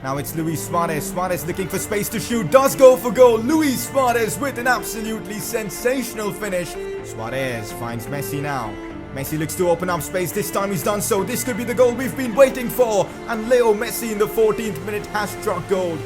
Now it's Luis Suarez. Suarez looking for space to shoot. Does go for goal. Luis Suarez with an absolutely sensational finish. Suarez finds Messi now. Messi looks to open up space. This time he's done so. This could be the goal we've been waiting for. And Leo Messi in the 14th minute has struck gold.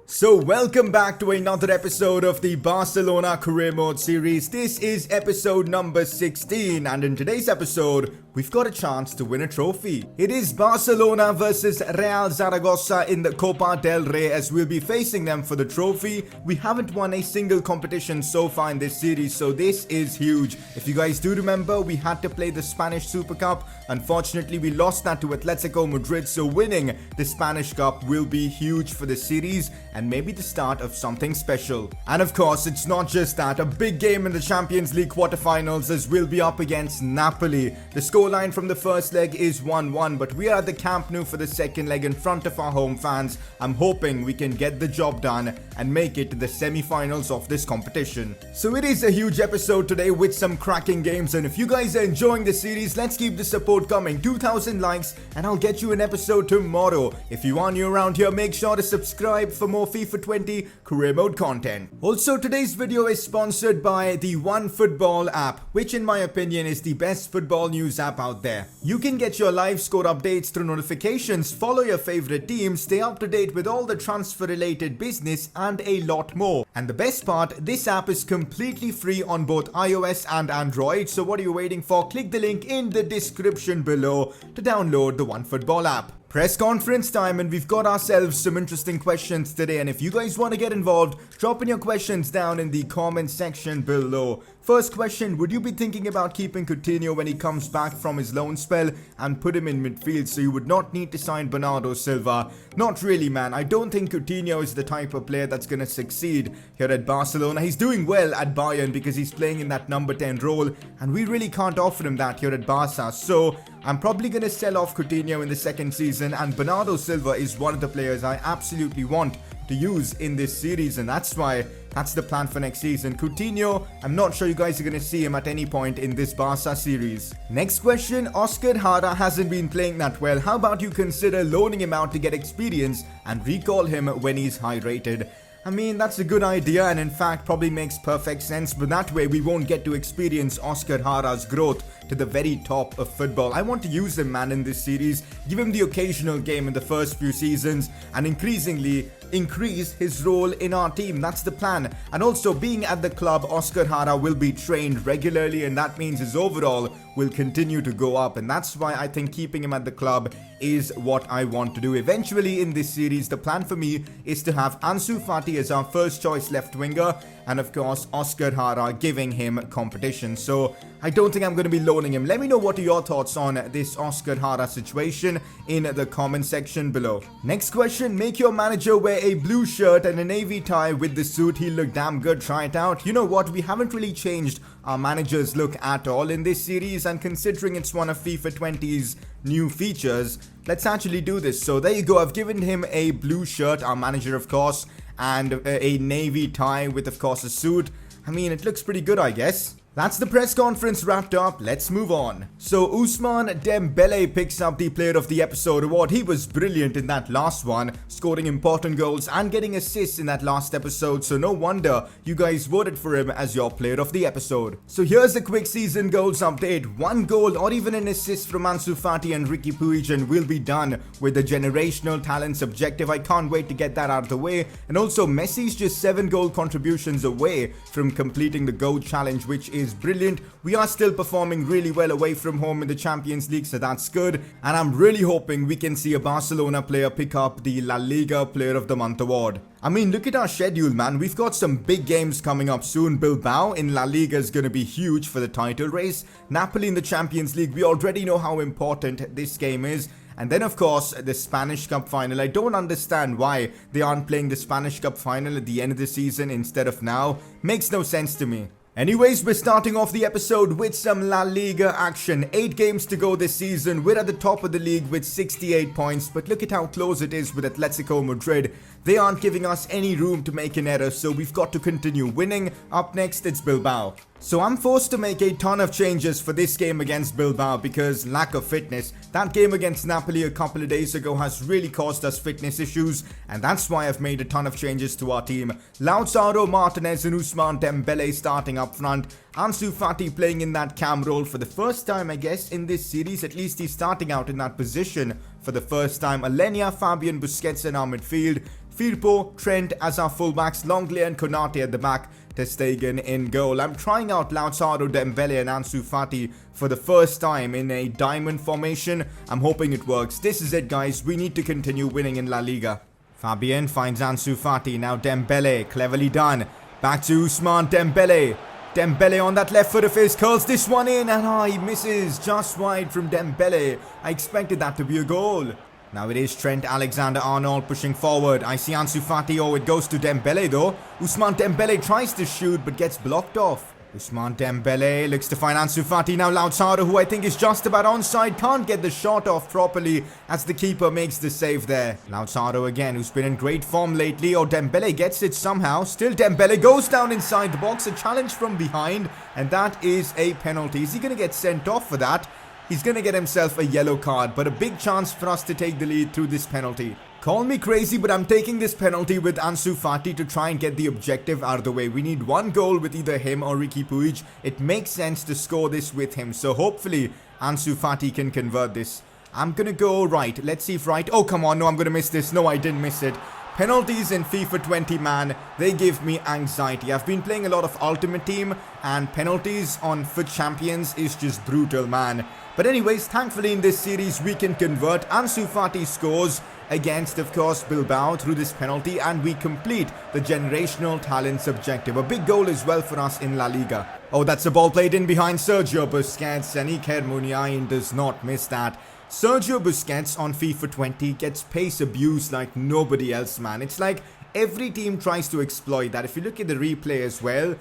So welcome back to another episode of the Barcelona Career Mode series. This is episode number 16, and in today's episode, we've got a chance to win a trophy. It is Barcelona versus Real Zaragoza in the Copa del Rey, as we'll be facing them for the trophy. We haven't won a single competition so far in this series, so this is huge. If you guys do remember, we had to play the Spanish Super Cup. Unfortunately, we lost that to Atletico Madrid, so winning the Spanish Cup will be huge for the series and maybe the start of something special. And of course, it's not just that. A big game in the Champions League quarterfinals as we'll be up against Napoli. The scoreline from the first leg is 1-1, but we are at the Camp Nou for the second leg in front of our home fans. I'm hoping we can get the job done and make it to the semi-finals of this competition. So it is a huge episode today with some cracking games, and if you guys are enjoying the series, let's keep the support coming. 2,000 likes and I'll get you an episode tomorrow. If you are new around here, make sure to subscribe for more FIFA 20 career mode content. Also, today's video is sponsored by the OneFootball app, which in my opinion is the best football news app out there. You can get your live score updates through notifications, follow your favorite teams, stay up to date with all the transfer related business and a lot more. And the best part, this app is completely free on both iOS and Android, so what are you waiting for? Click the link in the description below to download the OneFootball app. Press conference time, and we've got ourselves some interesting questions today, and if you guys want to get involved, drop in your questions down in the comment section below. First question, would you be thinking about keeping Coutinho when he comes back from his loan spell and put him in midfield so you would not need to sign Bernardo Silva? Not really, man. I don't think Coutinho is the type of player that's going to succeed here at Barcelona. He's doing well at Bayern because he's playing in that number 10 role, and we really can't offer him that here at Barca. So I'm probably going to sell off Coutinho in the second season, and Bernardo Silva is one of the players I absolutely want to use in this series, and that's the plan for next season. Coutinho, I'm not sure you guys are going to see him at any point in this Barca series. Next question, Oscar Hara hasn't been playing that well. How about you consider loaning him out to get experience and recall him when he's high rated? I mean, that's a good idea, and in fact probably makes perfect sense, but that way we won't get to experience Oscar Hara's growth to the very top of football. I want to use him, man, in this series, give him the occasional game in the first few seasons, and increasingly increase his role in our team. That's the plan. And also, being at the club, Oscar Hara will be trained regularly, and that means his overall will continue to go up, and that's why I think keeping him at the club is what I want to do. Eventually in this series, the plan for me is to have Ansu Fati as our first choice left winger, and of course Oscar Hara giving him competition. So I don't think I'm going to be loaning him. Let me know what are your thoughts on this Oscar Hara situation in the comment section below. Next question, make your manager wear a blue shirt and a navy tie with the suit. He looked damn good. Try it out. You know what, we haven't really changed our manager's look at all in this series, and considering it's one of FIFA 20's new features, let's actually do this. So there you go, I've given him a blue shirt, our manager of course, and a navy tie with of course a suit. I mean, it looks pretty good, I guess. That's the press conference wrapped up. Let's move on. So Ousmane Dembele picks up the Player of the Episode award. He was brilliant in that last one, scoring important goals and getting assists in that last episode. So no wonder you guys voted for him as your Player of the Episode. So here's a quick season goals update. 1 goal or even an assist from Ansu Fati and Ricky Puig, and we'll be done with the generational talents objective. I can't wait to get that out of the way. And also Messi's just 7 goal contributions away from completing the goal challenge, which is brilliant. We are still performing really well away from home in the Champions League, so that's good, and I'm really hoping we can see a Barcelona player pick up the La Liga Player of the Month award. I mean, look at our schedule, man. We've got some big games coming up soon. Bilbao in La Liga is going to be huge for the title race. Napoli in the Champions League, we already know how important this game is. And then of course the Spanish Cup final. I don't understand why they aren't playing the Spanish Cup final at the end of the season instead of now. Makes no sense to me. Anyways, we're starting off the episode with some La Liga action. 8 games to go this season. We're at the top of the league with 68 points, but look at how close it is with Atletico Madrid. They aren't giving us any room to make an error, so we've got to continue winning. Up next, it's Bilbao. So I'm forced to make a ton of changes for this game against Bilbao because lack of fitness. That game against Napoli a couple of days ago has really caused us fitness issues, and that's why I've made a ton of changes to our team. Lautaro Martinez and Ousmane Dembele starting up front. Ansu Fati playing in that cam role for the first time, I guess, in this series. At least he's starting out in that position for the first time. Alenia, Fabian, Busquets in our midfield. Firpo, Trent as our fullbacks, Longley and Konate at the back, Ter Stegen in goal. I'm trying out Lautaro, Dembele and Ansu Fati for the first time in a diamond formation. I'm hoping it works. This is it, guys. We need to continue winning in La Liga. Fabian finds Ansu Fati. Now Dembele, cleverly done. Back to Ousmane Dembele. Dembele on that left foot of his, curls this one in, and he misses just wide from Dembele. I expected that to be a goal. Now it is Trent Alexander-Arnold pushing forward. I see Ansu Fati. Oh, it goes to Dembele though. Ousmane Dembele tries to shoot but gets blocked off. Ousmane Dembele looks to find Ansu Fati. Now Lautaro, who I think is just about onside, can't get the shot off properly as the keeper makes the save there. Lautaro again, who's been in great form lately. Oh, Dembele gets it somehow. Still Dembele goes down inside the box. A challenge from behind, and that is a penalty. Is he going to get sent off for that? He's going to get himself a yellow card, but a big chance for us to take the lead through this penalty. Call me crazy, but I'm taking this penalty with Ansu Fati to try and get the objective out of the way. We need one goal with either him or Riqui Puig. It makes sense to score this with him, so hopefully Ansu Fati can convert this. I'm going to go right. Let's see if right. Oh, come on. No, I'm going to miss this. No, I didn't miss it. Penalties in FIFA 20, man, they give me anxiety. I've been playing a lot of Ultimate Team, and penalties on FUT Champions is just brutal, man. But anyways, thankfully in this series we can convert. Ansu Fati scores against, of course, Bilbao through this penalty, and we complete the generational talents objective. A big goal as well for us in La Liga. Oh, that's a ball played in behind Sergio Busquets, and Iker Muniain does not miss that. Sergio Busquets on FIFA 20 gets pace abuse like nobody else, man. It's like every team tries to exploit that. If you look at the replay as well,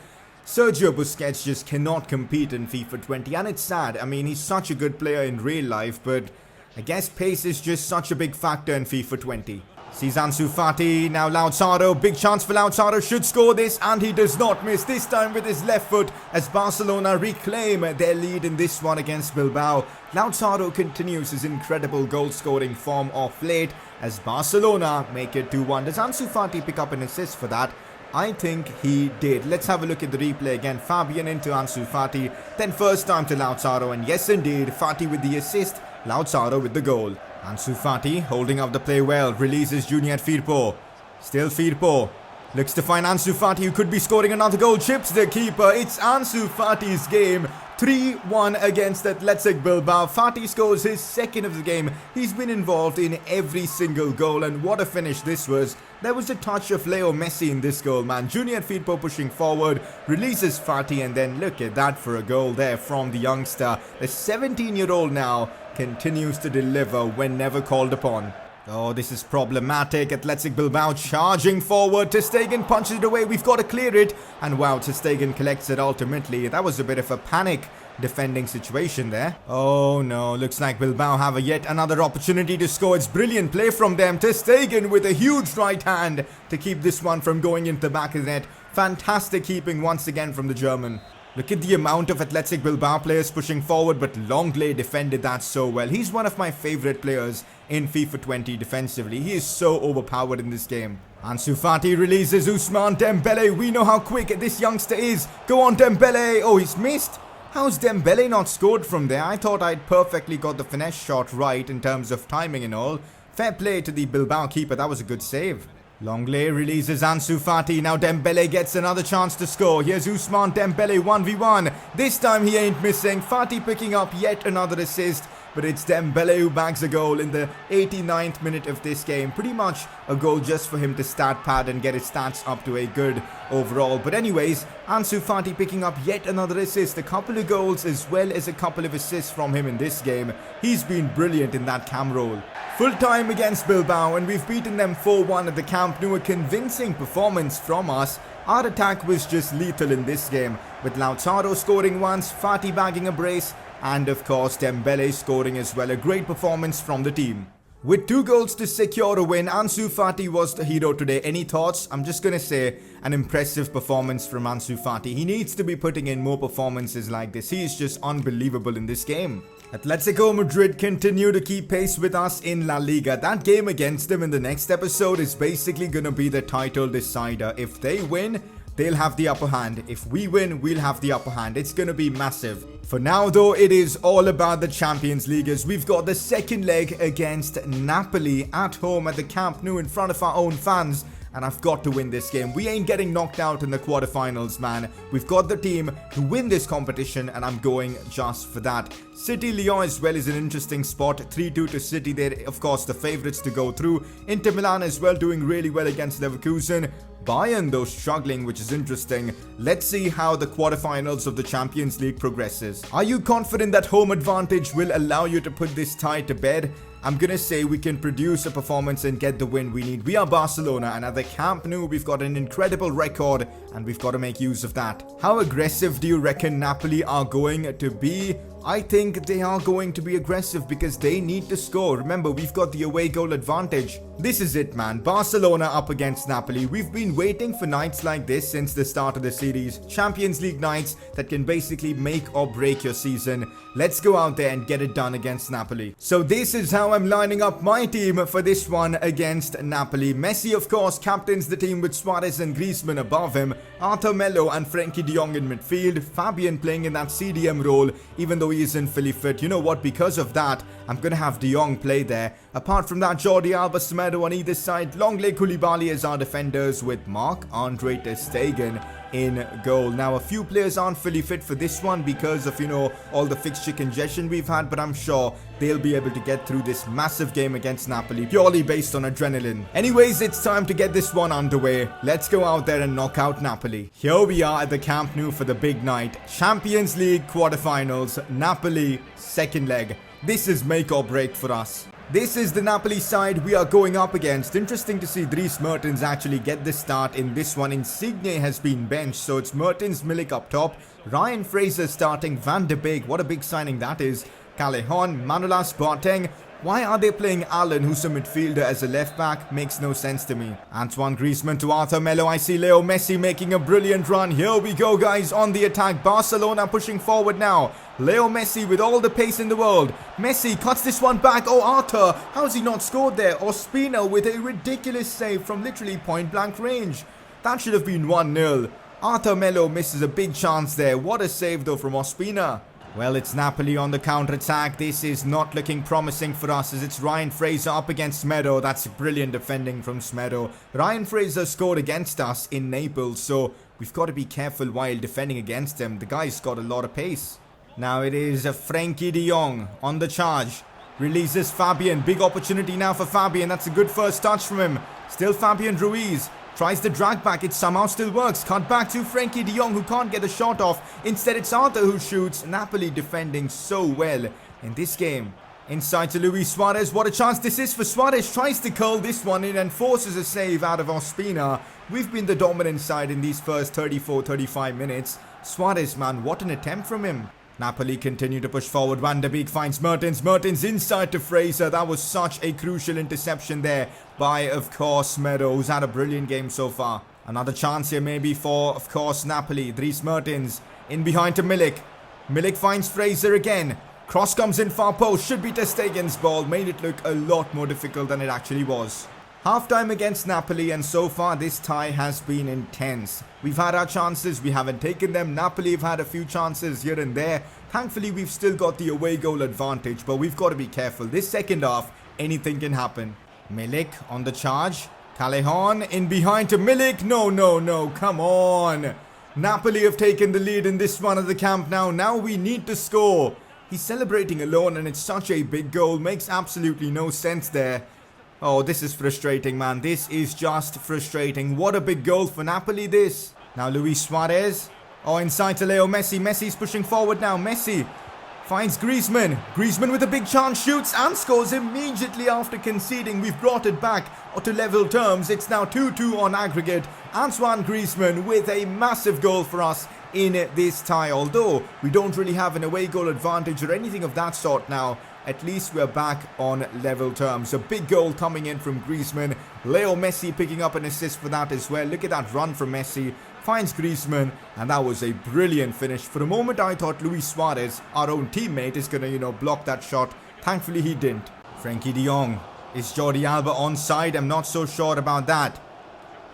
Sergio Busquets just cannot compete in FIFA 20, and it's sad. I mean, he's such a good player in real life, but I guess pace is just such a big factor in FIFA 20. Sees Ansu Fati, now Lautaro, big chance for Lautaro, should score this, and he does not miss, this time with his left foot as Barcelona reclaim their lead in this one against Bilbao. Lautaro continues his incredible goal-scoring form of late as Barcelona make it 2-1. Does Ansu Fati pick up an assist for that? I think he did. Let's have a look at the replay again. Fabian into Ansu Fati, then first time to Lautaro, and yes indeed, Fati with the assist, Lautaro with the goal. Ansu Fati holding up the play well, releases Junior Firpo. Still Firpo. Looks to find Ansu Fati, who could be scoring another goal. Chips the keeper. It's Ansu Fati's game. 3-1 against Athletic Bilbao. Fati scores his second of the game. He's been involved in every single goal, and what a finish this was. There was a touch of Leo Messi in this goal, man. Junior Firpo pushing forward, releases Fati, and then look at that for a goal there from the youngster. The 17-year-old now continues to deliver when never called upon. Oh, this is problematic. Athletic Bilbao charging forward. Ter Stegen punches it away. We've got to clear it. And wow, Ter Stegen collects it ultimately. That was a bit of a panic defending situation there. Oh no, looks like Bilbao have yet another opportunity to score. It's brilliant play from them. Ter Stegen with a huge right hand to keep this one from going into the back of the net. Fantastic keeping once again from the German. Look at the amount of Athletic Bilbao players pushing forward, but Longley defended that so well. He's one of my favorite players in FIFA 20 defensively. He is so overpowered in this game. Ansu Fati releases Ousmane Dembele. We know how quick this youngster is. Go on, Dembele. Oh, he's missed. How's Dembele not scored from there? I thought I'd perfectly got the finesse shot right in terms of timing and all. Fair play to the Bilbao keeper. That was a good save. Longley releases Ansu Fati. Now Dembele gets another chance to score. Here's Ousmane Dembele 1v1. This time he ain't missing. Fati picking up yet another assist. But it's Dembele who bags a goal in the 89th minute of this game. Pretty much a goal just for him to stat pad and get his stats up to a good overall. But anyways, Ansu Fati picking up yet another assist. A couple of goals as well as a couple of assists from him in this game. He's been brilliant in that cam role. Full time against Bilbao, and we've beaten them 4-1 at the Camp Nou. A convincing performance from us. Our attack was just lethal in this game, with Lautaro scoring once, Fati bagging a brace, and of course Dembele scoring as well. A great performance from the team. With 2 goals to secure a win, Ansu Fati was the hero today. Any thoughts? I'm just gonna say an impressive performance from Ansu Fati. He needs to be putting in more performances like this. He is just unbelievable in this game. Atletico Madrid continue to keep pace with us in La Liga. That game against them in the next episode is basically gonna be the title decider. If they win, they'll have the upper hand. If we win, we'll have the upper hand. It's gonna be massive. For now though, it is all about the Champions League as we've got the second leg against Napoli at home at the Camp Nou in front of our own fans. And I've got to win this game. We ain't getting knocked out in the quarterfinals, man. We've got the team to win this competition and I'm going just for that. City Lyon as well is an interesting spot. 3-2 to City. They're of course the favourites to go through. Inter Milan as well doing really well against Leverkusen. Bayern though struggling, which is interesting. Let's see how the quarterfinals of the Champions League progresses. Are you confident that home advantage will allow you to put this tie to bed? I'm gonna say we can produce a performance and get the win we need. We are Barcelona and at the Camp Nou we've got an incredible record and we've got to make use of that. How aggressive do you reckon Napoli are going to be? I think they are going to be aggressive because they need to score. Remember, we've got the away goal advantage. This is it, man. Barcelona up against Napoli. We've been waiting for nights like this since the start of the series. Champions League nights that can basically make or break your season. Let's go out there and get it done against Napoli. So this is how I'm lining up my team for this one against Napoli. Messi, of course, captains the team with Suarez and Griezmann above him. Arthur Melo and Frenkie de Jong in midfield. Fabian playing in that CDM role, even though he isn't fully fit. You know what? Because of that, I'm going to have de Jong play there. Apart from that, Jordi Alba, Semedo on either side. Longley, Koulibaly as our defenders with Marc-Andre ter Stegen in goal. Now, a few players aren't fully fit for this one because of, you know, all the fixture congestion we've had, but I'm sure they'll be able to get through this massive game against Napoli purely based on adrenaline. Anyways, it's time to get this one underway. Let's go out there and knock out Napoli. Here we are at the Camp Nou for the big night. Champions League quarterfinals, Napoli second leg. This is make or break for us. This is the Napoli side we are going up against. Interesting to see Dries Mertens actually get the start in this one. Insigne has been benched, so it's Mertens, Milik up top. Ryan Fraser starting, Van de Beek, what a big signing that is. Callejon, Manolas, Boateng. Why are they playing Allen, who's a midfielder, as a left back? Makes no sense to me. Antoine Griezmann to Arthur Melo. I see Leo Messi making a brilliant run. Here we go, guys, on the attack. Barcelona pushing forward now. Leo Messi with all the pace in the world. Messi cuts this one back. Oh, Arthur, how's he not scored there? Ospina with a ridiculous save from literally point-blank range. That should have been 1-0. Arthur Melo misses a big chance there. What a save, though, from Ospina. Well, it's Napoli on the counter-attack. This is not looking promising for us as it's Ryan Fraser up against Smedo. That's brilliant defending from Smedo. Ryan Fraser scored against us in Naples, so we've got to be careful while defending against him. The guy's got a lot of pace. Now it is Frenkie de Jong on the charge. Releases Fabian. Big opportunity now for Fabian. That's a good first touch from him. Still Fabian Ruiz. Tries the drag back, it somehow still works. Cut back to Frenkie de Jong who can't get the shot off. Instead it's Arthur who shoots. Napoli defending so well in this game. Inside to Luis Suarez. What a chance this is for Suarez. Tries to curl this one in and forces a save out of Ospina. We've been the dominant side in these first 34-35 minutes. Suarez, man, what an attempt from him. Napoli continue to push forward. Van de Beek finds Mertens. Mertens inside to Fraser. That was such a crucial interception there by, of course, Meadow, who's had a brilliant game so far. Another chance here maybe for, of course, Napoli. Dries Mertens in behind to Milik. Milik finds Fraser again. Cross comes in far post. Should be ter Stegen's ball. Made it look a lot more difficult than it actually was. Half-time against Napoli, and so far this tie has been intense. We've had our chances, we haven't taken them. Napoli have had a few chances here and there. Thankfully, we've still got the away goal advantage, but we've got to be careful. This second half, anything can happen. Milik on the charge. Callejon in behind to Milik. No, come on. Napoli have taken the lead in this one at the Camp Nou. Now we need to score. He's celebrating alone, and it's such a big goal. Makes absolutely no sense there. Oh, this is frustrating, man. This is just frustrating. What a big goal for Napoli, this. Now Luis Suarez. Oh, inside to Leo Messi. Messi's pushing forward now. Messi finds Griezmann. Griezmann with a big chance. Shoots and scores immediately after conceding. We've brought it back to level terms. It's now 2-2 on aggregate. Antoine Griezmann with a massive goal for us in this tie. Although we don't really have an away goal advantage or anything of that sort now. at least we're back on level terms. A big goal coming in from Griezmann. Leo Messi picking up an assist for that as well. Look at that run from Messi. Finds Griezmann, and that was a brilliant finish. For a moment I thought Luis Suarez, our own teammate, is gonna, block that shot. Thankfully he didn't. Frenkie de Jong. Is Jordi Alba onside? I'm not so sure about that.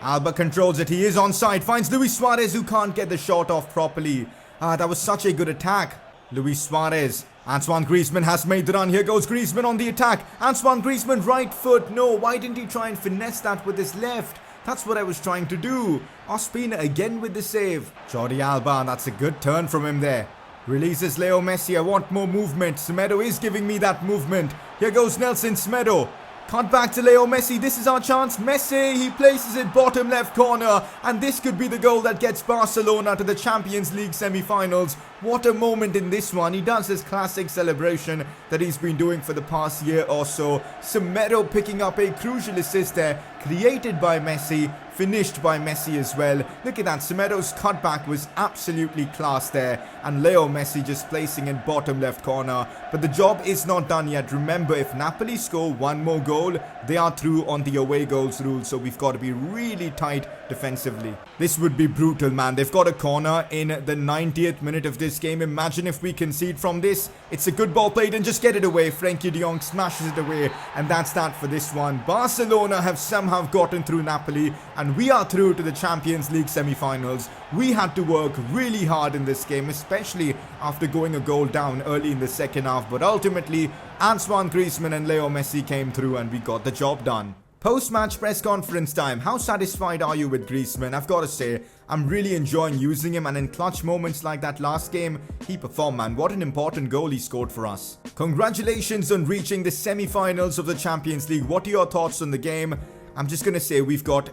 Alba controls it. He is onside. Finds Luis Suarez, who can't get the shot off properly. That was such a good attack. Luis Suarez. Antoine Griezmann has made the run. Here goes Griezmann on the attack. Antoine Griezmann, right foot. No, why didn't he try and finesse that with his left? That's what I was trying to do. Ospina again with the save. Jordi Alba, that's a good turn from him there. Releases Leo Messi. I want more movement. Semedo is giving me that movement. Here goes Nelson Semedo. Cut back to Leo Messi. This is our chance. Messi, he places it bottom left corner. And this could be the goal that gets Barcelona to the Champions League semi-finals. What a moment in this one. He does his classic celebration that he's been doing for the past year or so. Semedo picking up a crucial assist there. Created by Messi. Finished by Messi as well. Look at that. Semedo's cutback was absolutely class there. And Leo Messi just placing in bottom left corner. But the job is not done yet. Remember, if Napoli score one more goal, they are through on the away goals rule. So we've got to be really tight defensively. This would be brutal, man. They've got a corner in the 90th minute of this game. Imagine if we concede from this. It's a good ball played and just get it away. Frenkie de Jong smashes it away. And that's that for this one. Barcelona have somehow gotten through Napoli. And we are through to the Champions League semi-finals. We had to work really hard in this game, especially after going a goal down early in the second half. But ultimately, Antoine Griezmann and Leo Messi came through and we got the job done. Post-match press conference time. How satisfied are you with Griezmann? I've got to say, I'm really enjoying using him, and in clutch moments like that last game, he performed, man. What an important goal he scored for us. Congratulations on reaching the semi-finals of the Champions League. What are your thoughts on the game? I'm just going to say we've got,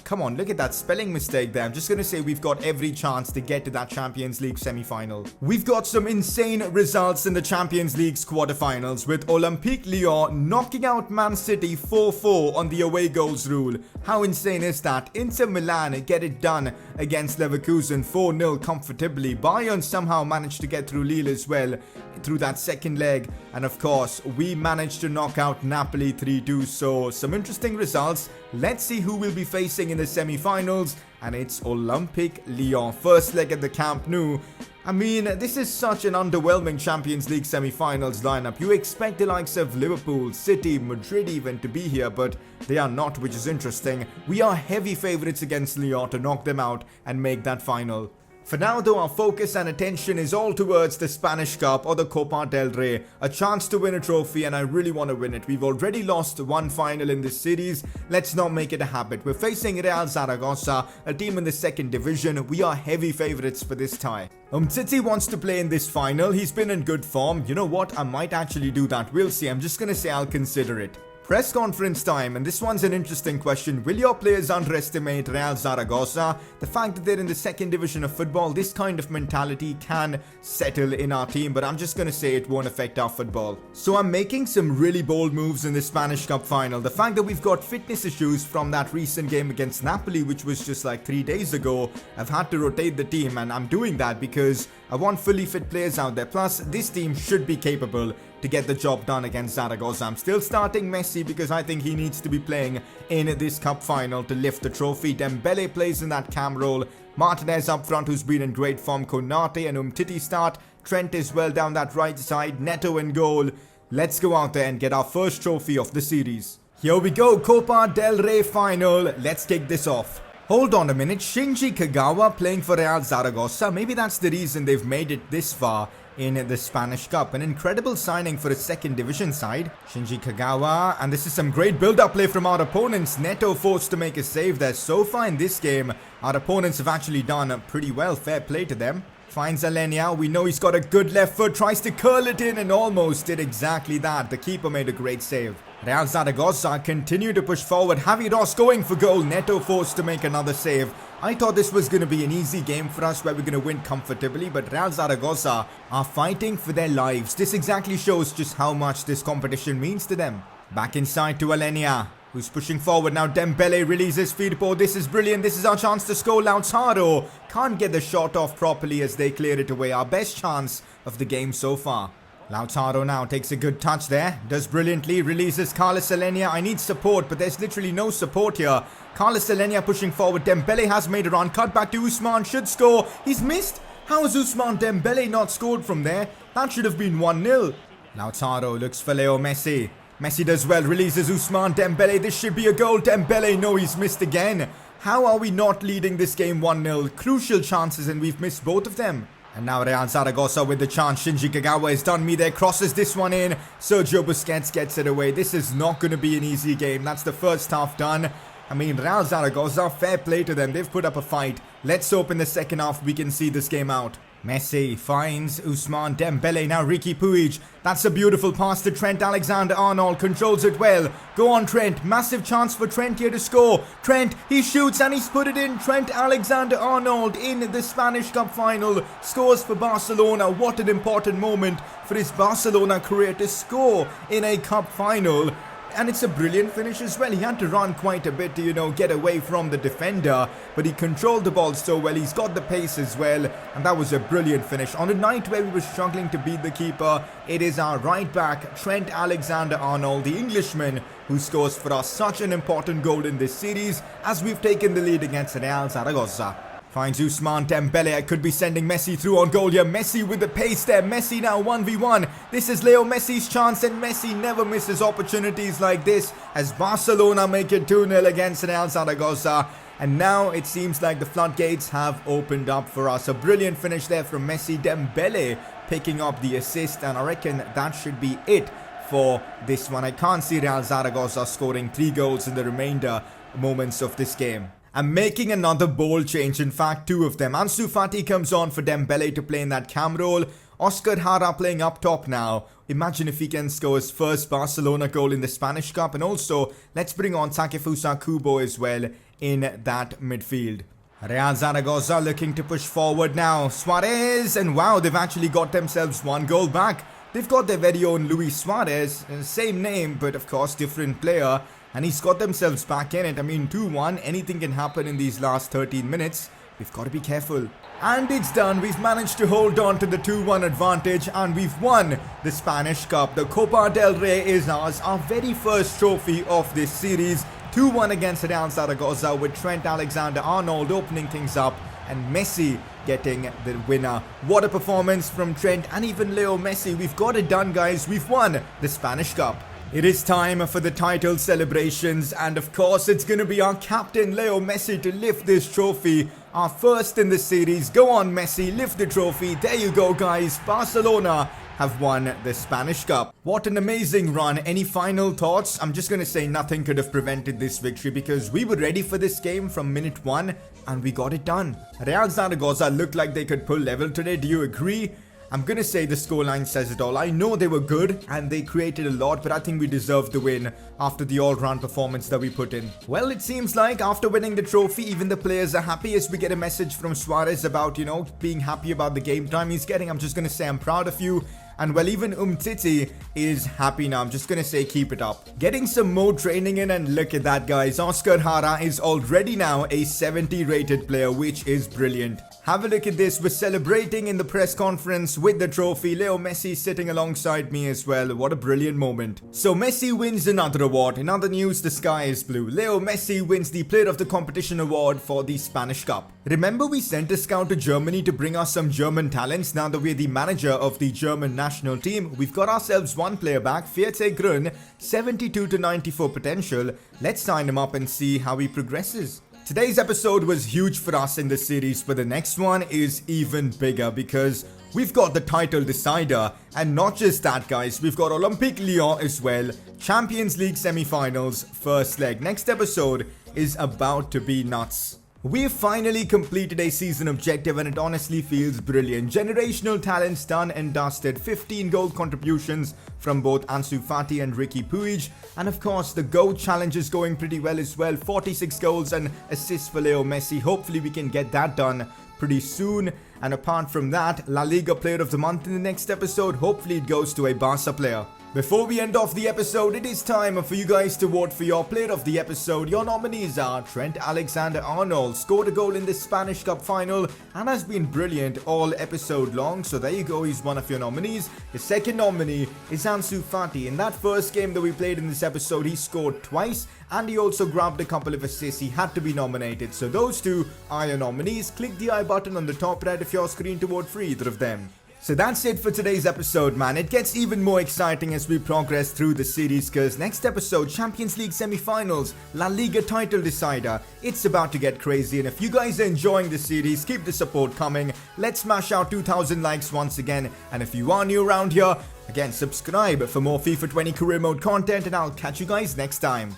come on, look at that spelling mistake there. I'm just going to say we've got every chance to get to that Champions League semi-final. We've got some insane results in the Champions League's quarterfinals, with Olympique Lyon knocking out Man City 4-4 on the away goals rule. How insane is that? Inter Milan get it done against Leverkusen 4-0 comfortably. Bayern somehow managed to get through Lille as well through that second leg. And of course, we managed to knock out Napoli 3-2. So some interesting results. Let's see who we'll be facing in the semi-finals. And it's Olympique Lyon. First leg at the Camp Nou. I mean, this is such an underwhelming Champions League semi-finals lineup. You expect the likes of Liverpool, City, Madrid even to be here, but they are not, which is interesting. We are heavy favourites against Lyon to knock them out and make that final. For now though, our focus and attention is all towards the Spanish Cup or the Copa del Rey. A chance to win a trophy, and I really want to win it. We've already lost one final in this series. Let's not make it a habit. We're facing Real Zaragoza, a team in the second division. We are heavy favourites for this tie. City wants to play in this final. He's been in good form. You know what? I might actually do that. We'll see. I'm just going to say I'll consider it. Press conference time, and this one's an interesting question. Will your players underestimate Real Zaragoza? The fact that they're in the second division of football, this kind of mentality can settle in our team, but I'm just going to say it won't affect our football. So I'm making some really bold moves in the Spanish Cup final. The fact that we've got fitness issues from that recent game against Napoli, which was just like 3 days ago, I've had to rotate the team, and I'm doing that because I want fully fit players out there. Plus, this team should be capable to get the job done against Zaragoza. I'm still starting Messi because I think he needs to be playing in this cup final to lift the trophy. Dembele plays in that cam role. Martinez up front, who's been in great form. Konate and Umtiti start. Trent is well down that right side. Neto in goal. Let's go out there and get our first trophy of the series. Here we go, Copa del Rey final. Let's kick this off. Hold on a minute, Shinji Kagawa playing for Real Zaragoza. Maybe that's the reason they've made it this far in the Spanish Cup. An incredible signing for a second division side. Shinji Kagawa, and this is some great build-up play from our opponents. Neto forced to make a save there. So far in this game, our opponents have actually done pretty well. Fair play to them. Finds Alenia. We know he's got a good left foot. Tries to curl it in and almost did exactly that. The keeper made a great save. Real Zaragoza continue to push forward. Javi Ross going for goal. Neto forced to make another save. I thought this was going to be an easy game for us where we're going to win comfortably, but Real Zaragoza are fighting for their lives. This exactly shows just how much this competition means to them. Back inside to Alenia, who's pushing forward now. Dembele releases Firpo. This is brilliant. This is our chance to score. Lautaro can't get the shot off properly as they clear it away. Our best chance of the game so far. Lautaro now takes a good touch there, does brilliantly, releases Carlos Alenia. I need support, but there's literally no support here. Carlos Alenia pushing forward, Dembele has made a run, cut back to Ousmane, should score, he's missed. How has Ousmane Dembele not scored from there? That should have been 1-0. Lautaro looks for Leo Messi. Messi does well, releases Ousmane Dembele, this should be a goal. Dembele, no, he's missed again. How are we not leading this game 1-0? Crucial chances and we've missed both of them. And now Real Zaragoza with the chance. Shinji Kagawa has done me there, crosses this one in. Sergio Busquets gets it away. This is not going to be an easy game. That's the first half done. I mean, Real Zaragoza, fair play to them. They've put up a fight. Let's hope in the second half we can see this game out. Messi finds Ousmane Dembele, now Riqui Puig. That's a beautiful pass to Trent Alexander-Arnold, controls it well. Go on Trent, massive chance for Trent here to score. Trent, he shoots and he's put it in. Trent Alexander-Arnold in the Spanish Cup final, scores for Barcelona. What an important moment for his Barcelona career to score in a cup final. And it's a brilliant finish as well. He had to run quite a bit to, get away from the defender. But he controlled the ball so well. He's got the pace as well. And that was a brilliant finish. On a night where we were struggling to beat the keeper, it is our right back, Trent Alexander-Arnold, the Englishman, who scores for us such an important goal in this series as we've taken the lead against Real Zaragoza. Finds Ousmane Dembele. I could be sending Messi through on goal here. Messi with the pace there. Messi now 1v1. This is Leo Messi's chance and Messi never misses opportunities like this as Barcelona make it 2-0 against Real Zaragoza. And now it seems like the floodgates have opened up for us. A brilliant finish there from Messi. Dembele picking up the assist, and I reckon that should be it for this one. I can't see Real Zaragoza scoring 3 goals in the remainder moments of this game. And making another bold change, in fact 2 of them. Ansu Fati comes on for Dembele to play in that cam role. Oscar Jara playing up top now. Imagine if he can score his first Barcelona goal in the Spanish Cup. And also, let's bring on Takefusa Kubo as well in that midfield. Real Zaragoza looking to push forward now. Suarez, and wow, they've actually got themselves 1 goal back. They've got their very own Luis Suarez, same name, but of course different player. And he's got themselves back in it. I mean, 2-1, anything can happen in these last 13 minutes. We've got to be careful. And it's done. We've managed to hold on to the 2-1 advantage and we've won the Spanish Cup. The Copa del Rey is ours, our very first trophy of this series. 2-1 against Real Zaragoza with Trent Alexander-Arnold opening things up and Messi getting the winner. What a performance from Trent and even Leo Messi. We've got it done, guys. We've won the Spanish Cup. It is time for the title celebrations and of course it's going to be our captain Leo Messi to lift this trophy. Our first in the series. Go on Messi, lift the trophy. There you go guys. Barcelona have won the Spanish Cup. What an amazing run. Any final thoughts? I'm just going to say nothing could have prevented this victory because we were ready for this game from minute 1 and we got it done. Real Zaragoza looked like they could pull level today. Do you agree? I'm gonna say the scoreline says it all. I know they were good and they created a lot, but I think we deserved the win after the all-round performance that we put in. Well, it seems like after winning the trophy, even the players are happy as we get a message from Suarez about, being happy about the game time he's getting. I'm just gonna say I'm proud of you. And well, even Umtiti is happy now. I'm just gonna say keep it up. Getting some more training in and look at that, guys. Oscar Jara is already now a 70 rated player, which is brilliant. Have a look at this. We're celebrating in the press conference with the trophy. Leo Messi sitting alongside me as well. What a brilliant moment. So Messi wins another award. In other news, the sky is blue. Leo Messi wins the Player of the Competition award for the Spanish Cup. Remember we sent a scout to Germany to bring us some German talents. Now that we're the manager of the German national team, we've got ourselves 1 player back, Fiete Grun, 72 to 94 potential. Let's sign him up and see how he progresses. Today's episode was huge for us in this series, but the next one is even bigger because we've got the title decider. And not just that, guys, we've got Olympique Lyon as well. Champions League semi-finals, first leg. Next episode is about to be nuts. We've finally completed a season objective and it honestly feels brilliant. Generational talents done and dusted. 15 goal contributions from both Ansu Fati and Riqui Puig. And of course the GOAT challenge is going pretty well as well. 46 goals and assists for Leo Messi. Hopefully we can get that done pretty soon. And apart from that, La Liga Player of the Month in the next episode. Hopefully it goes to a Barca player. Before we end off the episode, it is time for you guys to vote for your player of the episode. Your nominees are Trent Alexander-Arnold, scored a goal in the Spanish Cup final and has been brilliant all episode long. So there you go, he's one of your nominees. The second nominee is Ansu Fati. In that first game that we played in this episode, he scored twice and he also grabbed a couple of assists. He had to be nominated. So those two are your nominees. Click the I button on the top right of your screen to vote for either of them. So that's it for today's episode, man. It gets even more exciting as we progress through the series, because next episode, Champions League semi-finals, La Liga title decider. It's about to get crazy, and if you guys are enjoying the series, keep the support coming. Let's smash out 2,000 likes once again, and if you are new around here, again, subscribe for more FIFA 20 career mode content, and I'll catch you guys next time.